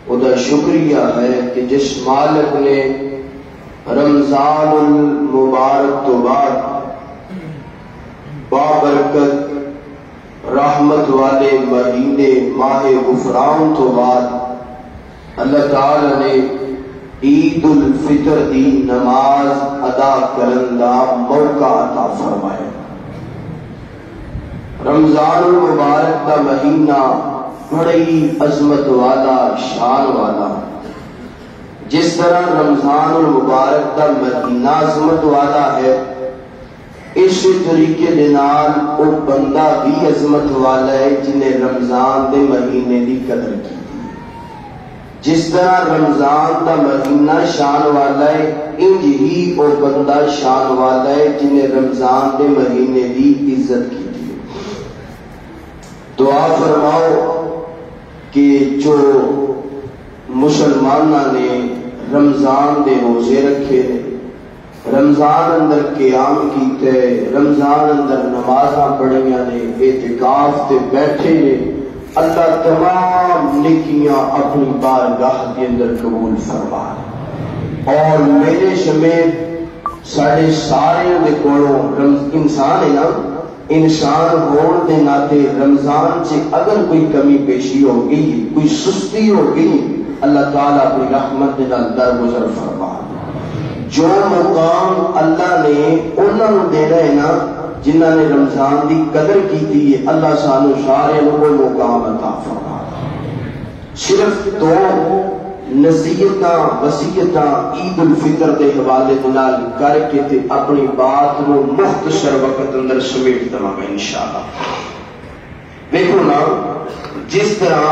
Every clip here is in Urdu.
خدا شکریہ ہے کہ جس مالک نے رمضان المبارک تو بعد بابرکت رحمت والے مہینے ماہ غفران تو بعد اللہ تعالی نے عید الفطر دی نماز ادا کرن دا موقع عطا فرمایا۔ رمضان المبارک کا مہینہ بڑی عظمت والا، شان والا، جس طرح رمضان المبارک کا مہینہ عظمت والا ہے، اس طریقے دے نال وہ بندہ بھی عظمت والا ہے جنہیں رمضان دے مہینے دی قدر کی۔ جس طرح رمضان کا مہینہ شان والا ہے، انج ہی وہ بندہ شان والا ہے جنہیں رمضان دے مہینے دی عزت کی۔ دعا فرماؤ کہ جو مسلمانہ نے رمضان دے روزے رکھے، رمضان اندر قیام کیتے، رمضان اندر نمازاں پڑھیاں نے، اعتکاف تے بیٹھے نے، اللہ تمام نیکیاں اپنی بارگاہ کے اندر قبول فرما۔ اور میرے سمیت سارے دے کولوں انسان ہے نا، انسان ہون دے ناتے رمضان سے اگر کوئی کمی پیشی ہو گئی، کوئی سستی ہو گئی، اللہ تعالیٰ اپنی رحمت دے نال درگزر فرما۔ جو مقام اللہ نے انہوں دینا ہے نا جنہوں نے رمضان دی قدر کی ہے، اللہ سانو سارے وہ مقام عطا فرما۔ صرف دو نصیحتاں وصیتاں عید الفطر دے حوالے نال کر کے تے اپنی بات نو مختصر وقت اندر سمیٹ دواں گا انشاءاللہ۔ دیکھو نا، جس طرح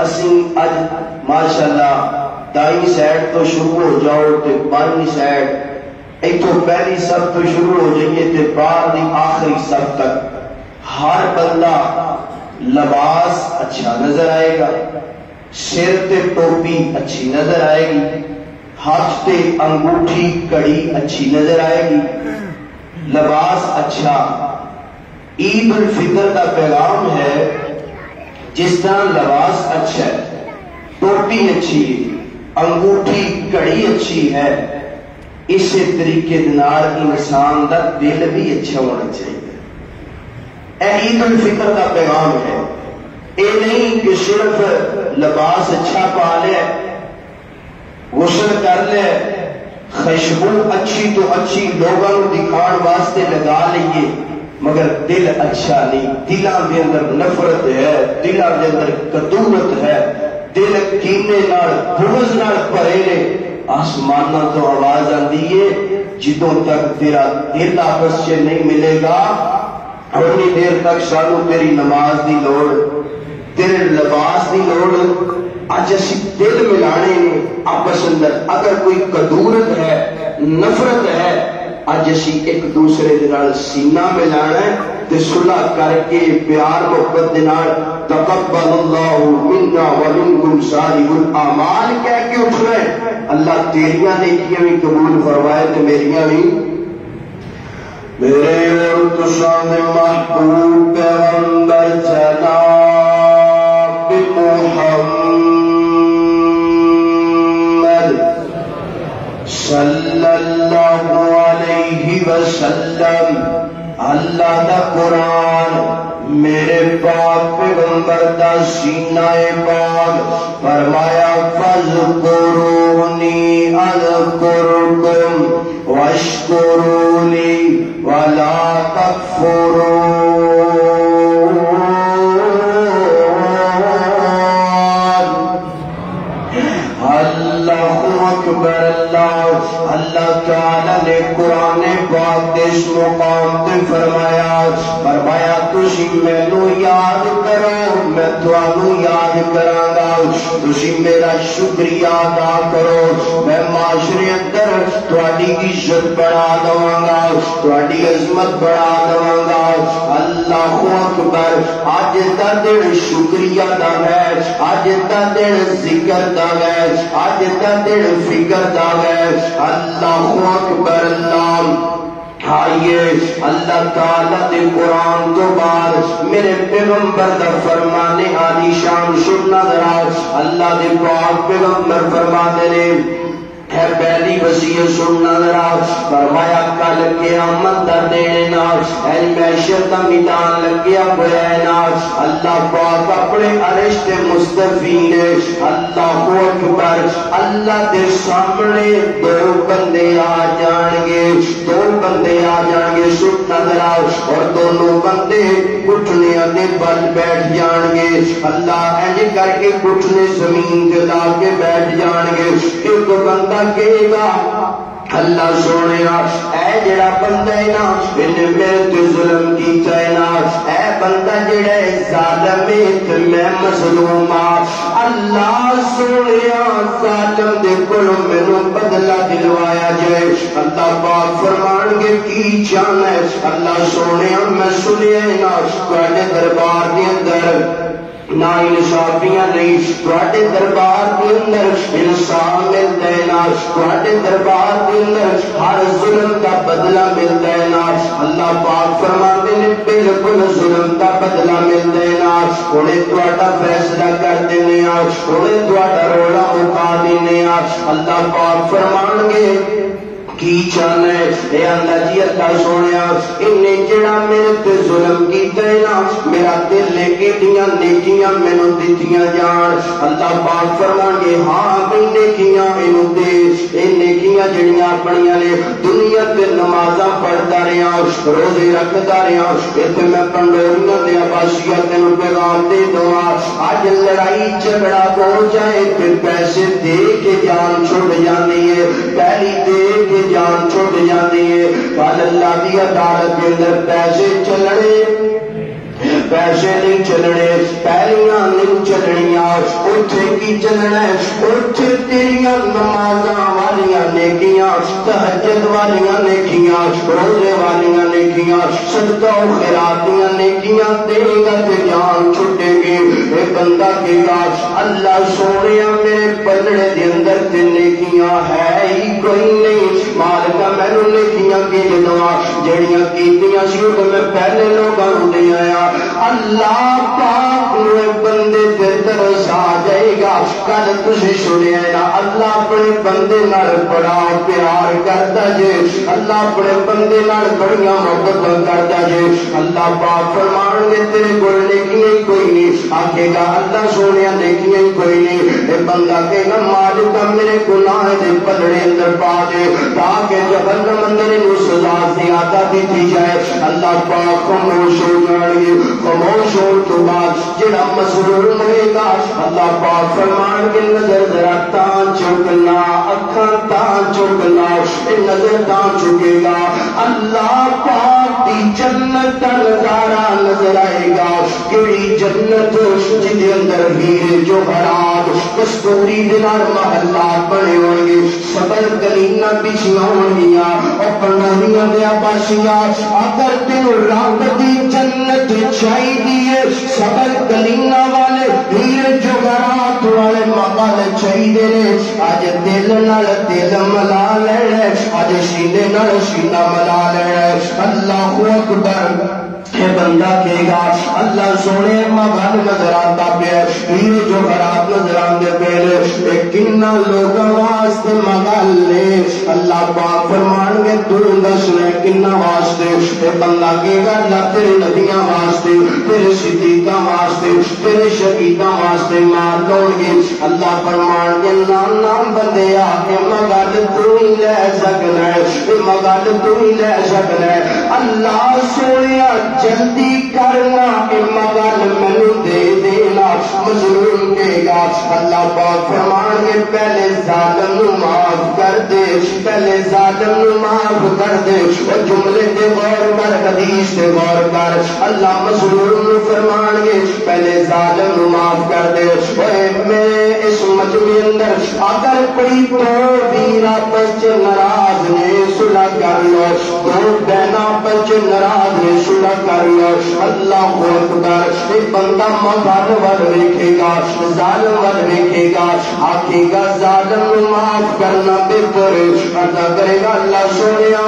اسی اج ماشاءاللہ دائیں سائڈ تو شروع ہو جاؤ تے بائیں سائڈ ایتھوں پہلی صف تو شروع ہو جائیے تے بعد دی آخری صف تک ہر بندہ لباس اچھا نظر آئے گا، سر تے ٹوپی اچھی نظر آئے گی، ہاتھ تے انگوٹھی کڑی اچھی نظر آئے گی، لباس اچھا۔ عید الفطر کا پیغام ہے جس طرح لباس اچھا ہے، ٹوپی اچھی ہے، انگوٹھی کڑی اچھی ہے، اسی طریقے نال انسان کا دل بھی اچھا ہونا چاہیے۔ اے عید الفطر کا پیغام ہے، اے نہیں کہ صرف لباس اچھا پا لے، غسل کر لے، خوشبو اچھی تو اچھی لوگوں کو دکھان واسطے لگا لئیے، مگر دل اچھا نہیں، دلاں دے اندر نفرت ہے، دلاں دے اندر کدورت ہے، دل کینے نال بغض نال بھرے نے۔ آسمانہ تو آواز آندی ہے، جدوں تک تیرا دل آپس سے نہیں ملے گا اتنی دیر تک سانو تیری نماز دی لوڑ، تیرے لباس دی لوڑ۔ اج اسی دل ملانے نے آپس اندر، اگر کوئی کدورت ہے، نفرت ہے، اج اسی ایک دوسرے دے نال سینہ ملانا ہے تے صلح کر کے پیار محبت دے نال تقبل اللہ منا ومنکم صالح الاعمال کہہ کے اٹھنا ہے۔ اللہ تیریاں نیکیاں بھی قبول فرمائے تے میریاں بھی۔ میرے اور تساں دے محبوب پیغمبر جناب محمد صلی اللہ علیہ وسلم، اللہ دا قرآن میرے پاک پیغمبر دا سینہ پاک فرمایا فَاذْكُرُونِي أَذْكُرْكُمْ وَاشْكُرُوا لِي وَلَا تَكْفُرُونَ۔ اللہ اکبر، اللہ تعالی نے قرآن پاک اس مقام تے فرمایا تسی مینوں یاد کرو، میں تانوں یاد کراں گا، تسی میرا شکریہ ادا کرو، میں معاشرے اندر تہاڈی عزت بڑھا دواں گا، تہاڈی عظمت بڑھا دواں گا۔ اللہ اکبر، اج دا دن شکریہ دا ہے، اج دا دن ذکر دا ہے، اج دا دن فکر دا ہے۔ اللہ اکبر، اللہ آئیے اللہ تعالیٰ دے قرآن تو بعد میرے پیغمبر دا فرمانے عالی شان سننا ذرا. اللہ دے پاک پیغمبر فرماتے نے ہے پہلی وصیت سننا ذرا. فرمایا کل قیامت دا دن ہے معیشت دا میدان لگیا ہوا ہے نا. اللہ پاک اپنے عرش تے مستوی نے. اللہ اکبر. اللہ دے سامنے دو بندے آ جان گے, دو بندے آ جان گے سننا ذرا, اور دونوں بندے گھٹنیاں دے بل بیٹھ جان گے. اللہ انج کر کے گھٹنے زمین تے لا کے بیٹھ جان گے. ایک بندہ کہے گا اللہ سونے اے جڑا بندہ ہے نا انہیں میرے تے ظلم کیتا ہے نا, اے بندہ جڑا ہے ظالم ہے تے میں مظلوم ہاں. اللہ سونے ظالم دے کولوں مینوں بدلہ دلوایا جائے. اللہ پاک فرمان گے کی چاہنا ہے. اللہ سونے میں سنیا ہے نا تواڈے دربار دے اندر نا انصافیاں نہیں, تواڈے دربار کے اندر انصاف ملتا ہے نا, تواڈے دربار کے اندر ہر ظلم کا بدلہ ملتا ہے نا. اللہ پاک فرماتے ہیں بالکل ظلم کا بدلہ ملتا ہے نا. انہیں تواڈا فیصلہ کر دینے انہیں تواڈا رولا مکا دینے. اللہ پاک فرمان گے کی چاہنا ہے. اے اللہ جی اللہ سونیا انہیں جڑا میرے تے ظلم کیتا ہے نا میرا دل نے ایڈیاں نیکیاں مینوں دتیاں جان. اللہ پاک فرمان گے ہاں بھی نیکیاں اینوں دے. اے نیکیاں جڑیاں اپنیاں نے دنیا تے نمازاں پڑھدا رہیا روزے رکھدا رہیا. ایتھے میں پنڈوریاں دے عباسیاں تینوں پیغام دے دواں اج لڑائی جھگڑا ہو جائے تے پیسے دے کے جان چھوڑ جاندی ہے, پہلی دے کے جان چھوٹ جاتی ہے. کل اللہ کی عدالت کے اندر پیسے چلنے پیسے نہیں چلنے, پہلیاں نہیں چلنیاں. اتھے کی چلنا ہے اتھے تیریاں نمازاں والیاں نیکیاں, تہجد والیاں نیکیاں, روزے والیاں نیکیاں, صدقہ و خیراتیاں نیکیاں دے گا تے جان چھٹے گی. اے بندہ کہے گا اللہ سونیا میرے پلڑے دے اندر تے نیکیاں ہے ہی کوئی نہیں. مالکا مینوں نیکیاں کی دوا جڑیاں کیتیاں سی او میں پہلے لوگاں نوں دے آیا. اللہ پاک نو بندے تے ترس آ جائے گا. کل تسی سنیا نا اللہ اپنے بندے نال بڑا پیار کرتا جے, اللہ اپنے بندے نال بڑیاں محبت کرتا جے. اللہ پاک فرمان گے تیرے کول نیکیاں کوئی نہیں. آکھے گا اللہ سونیا نیکیاں کوئی نہیں. اے بندہ کہے گا مالکا میرے گناہ دے پلڑے اندر پا دے تاکہ جہنم اندر نو سزا زیادہ دی جائے. اللہ پاک خاموش ہو جان گے. خاموش ہو تو بعد جڑا مظلوم ہوئے گا اللہ پاک فرمان کے نظر ذرا تان چکنا اکھاں تان چکنا نظر تان چکے گا. اللہ پاک دی جنت کا نظارہ نظر آئے گا. کیڑی جنت جدے اندر ہیرے جوہرات کستوری دے نال محلات بنے ہوں گے, سبل گلیاں بچھیاں ہونگیاں اور پنڈوریاں دے عباسیاں. اگر تینوں رب دی جنت چاہیے سبل گلیاں والے ہیرے جوہرات والے محل چاہیے اج دل نال دل ملا لینا, اج سینے نال سینہ ملا لینا. اللہ اکبر. اے بندہ کہے گا اللہ سونے مغل نظر آتا پیا ہیرے جوہرات نظر آندے پے کنا لوگاں واسطے مغل نے. اللہ پاک فرمان گے تو دس لے کنا واسطے. اے بندہ کہے گا اللہ تیرے نبیاں واسطے تیرے صدیقاں واسطے تیرے شہیداں واسطے مار لون گے. اللہ فرمان گے نام بندے آ کے مغل تو ہی لے سکنا ہے, مغل تو ہی لے سکنا ہے. اللہ سونے جلدی کرنا کہ مغل مینوں دے دینا. مظلوم کہے گا اللہ پاک فرمان گے پہلے ظالم نو معاف کر دے, پہلے ظالم نو معاف کر دے. اور جملے تے غور کر, حدیث تے غور کر. اللہ مظلوم نو فرمان گے پہلے ظالم نو معاف کر دے. اے میرے اس مجمع اندر اگر کوئی دو ویر آپس ناراض نے صلح کر لو، دو بہن آپس ناراض نے صلح کر لو، اللہ اکبر، ایک بندہ مظالم ول ویکھے گا، ظالم ول ویکھے گا، آکھے گا ظالم نو معاف کرنا بہتر، عطا کرے گا اللہ سونیا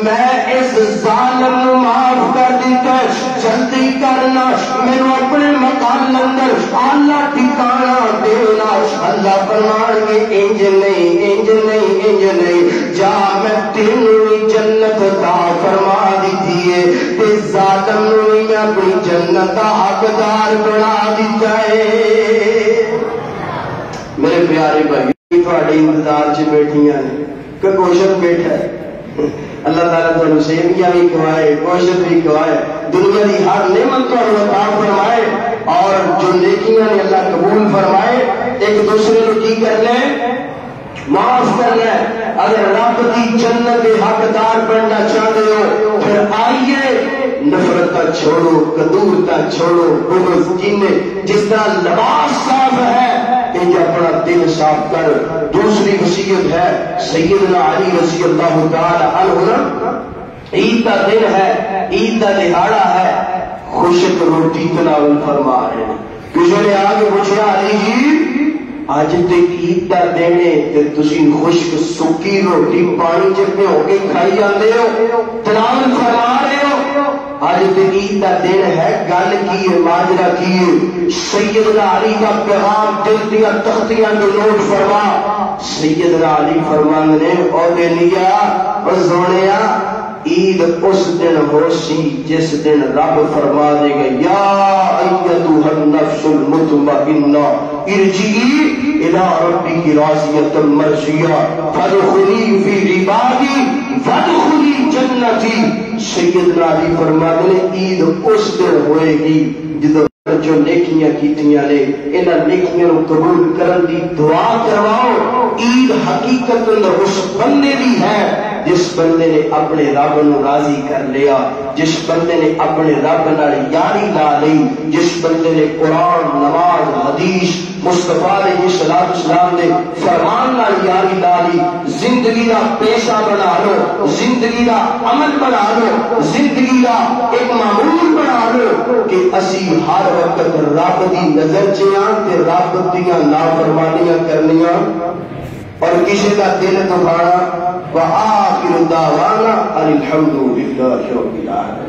میں اس ظالم نو معاف کر دیتا، جلدی کرنا مینوں اپنے مکان اندر اعلی ٹھکانہ دینا۔ اللہ فرمان گے انج نہیں انج نہیں انج نہیں، جا میں تینوں جنت عطا فرما دیتی ہے تے ظالم نو میں اپنی جنت کا حقدار بنا دیتا ہے۔ میرے پیارے بھائی تھوڑے انتظار چ بیٹھیاں نے کہ کوشش بیٹھا ہے، اللہ تعالیٰ تمہیں سیویاں بھی کھوائے، کوشش بھی کھوائے، دنیا کی ہر نعمت کو عطا فرمائے، اور جو نیکیاں نے اللہ قبول فرمائے، ایک دوسرے کو کی کر لیں معاف کر لیں۔ اگر رب کی جنت کے حقدار بننا چاہتے ہو پھر آئیے نفرت چھوڑو، کدورتا چھوڑو، بغض کینے، جس طرح لباس صاف ہے کہ اپنا دل صاف کر۔ دوسری وصیت ہے سیدنا علی رضی اللہ تعالی عنہ، عید کا دن ہے، عید کا دہاڑا ہے، خشک روٹی تناول فرما رہے ہیں۔ کسی نے آگے پوچھا علی جی اج تے عید کا دن ہے تے تسی خشک سکی روٹی پانی چ بھیو کے کھائی جاندے ہو، تناول فرما رہے ہو، اج تے عید کا دن ہے، گل کی ہے، ماجرا کی ہے؟ سیدنا علی کا پیغام دل دیا تختیاں تو نوٹ فرما۔ سیدنا علی فرماندے نے او دنیا او سونیا عید اس دن ہو سی جس دن رب فرما دے گا یا ایتھا النفس المطمئنہ ارجعی الی ربک راضیۃ مرضیہ فادخلی فی عبادی وادخلی جنتی۔ سیدنا علی فرماتے ہیں عید اس دن ہوئے گی جدو جو نیکیاں کیتیاں نے انہاں نیکیاں نو قبول کرن دی دعا کرواؤ۔ عید حقیقت اس بندے دی ہے جس بندے نے اپنے رب نو راضی کر لیا، جس بندے نے اپنے رب نال یاری لا لی، جس بندے نے قرآن، نماز، حدیث، مصطفیٰ علیہ السلام نے فرمان نال یاری لا لی۔ زندگی دا پیشہ بنا لو، زندگی دا عمل بنا لو، زندگی دا ایک معمول بنا لو کہ اسی ہر وقت رب دی نظر چیاں تے رب دیاں نافرمانیاں کرنیاں اور کسی کا دل دکھانا۔ وآخر دعوانا ان الحمد للہ رب العالمین۔